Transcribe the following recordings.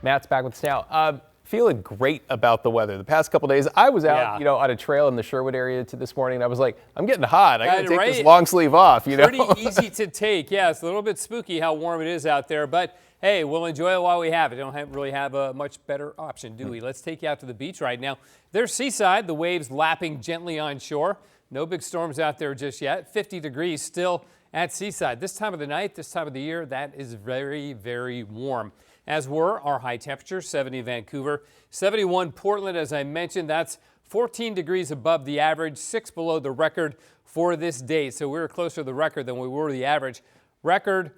Matt's back with us now. Feeling great about the weather. The past couple days, I was out, on a trail in the Sherwood area this morning, and I was like, I'm getting hot. I got to take this long sleeve off, Pretty easy to take. Yeah, it's a little bit spooky how warm it is out there, but hey, we'll enjoy it while we have it. Don't really have a much better option, do we? Let's take you out to the beach right now. There's Seaside, the waves lapping gently on shore. No big storms out there just yet. 50 degrees still at Seaside. This time of the night, this time of the year, that is very, very warm. As were our high temperatures, 70 Vancouver, 71 Portland, as I mentioned. That's 14 degrees above the average, 6 below the record for this day. So we're closer to the record than we were to the average. Record.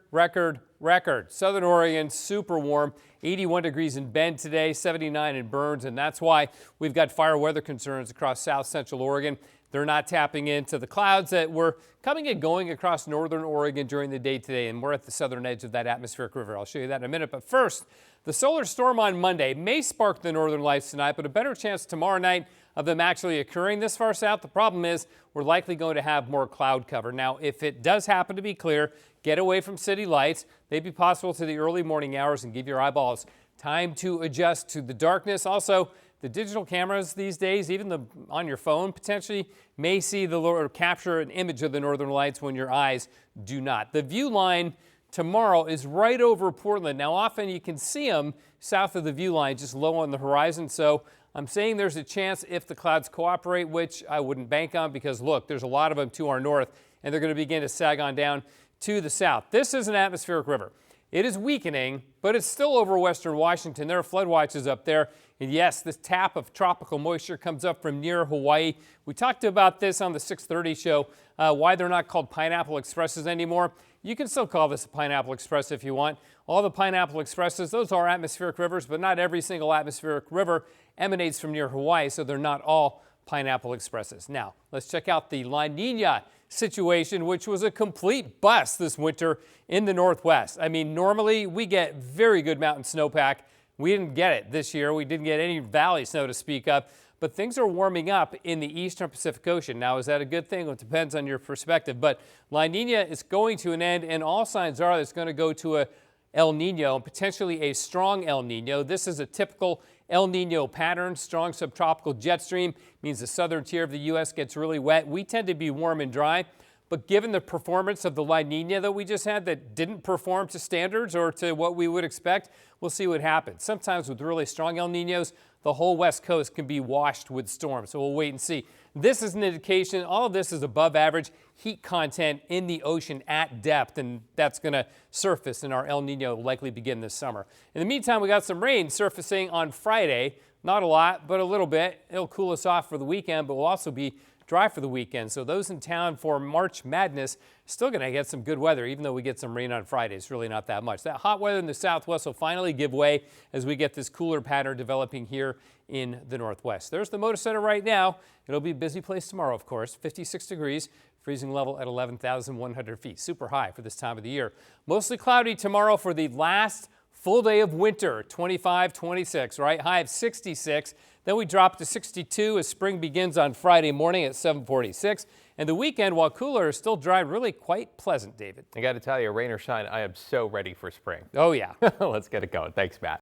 Southern Oregon, super warm. 81 degrees in Bend today, 79 in Burns, and that's why we've got fire weather concerns across south central Oregon. They're not tapping into the clouds that were coming and going across northern Oregon during the day today, and we're at the southern edge of that atmospheric river. I'll show you that in a minute. But first, the solar storm on Monday may spark the northern lights tonight, but a better chance tomorrow night of them actually occurring this far south. The problem is we're likely going to have more cloud cover. Now, if it does happen to be clear, get away from city lights. They'd be possible to the early morning hours and give your eyeballs time to adjust to the darkness. Also, the digital cameras these days, even on your phone, potentially may see or capture an image of the northern lights when your eyes do not. The view line tomorrow is right over Portland. Now, often you can see them south of the view line, just low on the horizon. So I'm saying there's a chance if the clouds cooperate, which I wouldn't bank on because, look, there's a lot of them to our north, and they're going to begin to sag on down to the south. This is an atmospheric river. It is weakening, but it's still over western Washington. There are flood watches up there. And yes, this tap of tropical moisture comes up from near Hawaii. We talked about this on the 6:30 show, why they're not called Pineapple Expresses anymore. You can still call this a Pineapple Express if you want. All the Pineapple Expresses, those are atmospheric rivers, but not every single atmospheric river emanates from near Hawaii, so they're not all Pineapple Expresses. Now, let's check out the La Nina situation, which was a complete bust this winter in the Northwest. I mean, normally we get very good mountain snowpack. We didn't get it this year. We didn't get any valley snow to speak of, but things are warming up in the eastern Pacific Ocean. Now, is that a good thing? Well, it depends on your perspective, but La Nina is going to an end, and all signs are it's going to go to a El Nino, and potentially a strong El Nino. This is a typical El Nino pattern. Strong subtropical jet stream means the southern tier of the U.S. gets really wet. We tend to be warm and dry, but given the performance of the La Nina that we just had that didn't perform to standards or to what we would expect, we'll see what happens. Sometimes with really strong El Ninos, the whole West Coast can be washed with storms, so we'll wait and see. This is an indication, all of this is above average heat content in the ocean at depth, and that's going to surface in our El Nino, likely begin this summer. In the meantime, we got some rain surfacing on Friday. Not a lot, but a little bit. It'll cool us off for the weekend, but we'll also be dry for the weekend. So those in town for March Madness still going to get some good weather, even though we get some rain on Friday. It's really not that much. That hot weather in the southwest will finally give way as we get this cooler pattern developing here in the northwest. There's the Motor Center right now. It'll be a busy place tomorrow, of course. 56 degrees, freezing level at 11,100 feet. Super high for this time of the year. Mostly cloudy tomorrow for the last full day of winter, 25, 26, right? High of 66. Then we drop to 62 as spring begins on Friday morning at 7:46. And the weekend, while cooler, is still dry, really quite pleasant, David. I got to tell you, rain or shine, I am so ready for spring. Oh, yeah. Let's get it going. Thanks, Matt.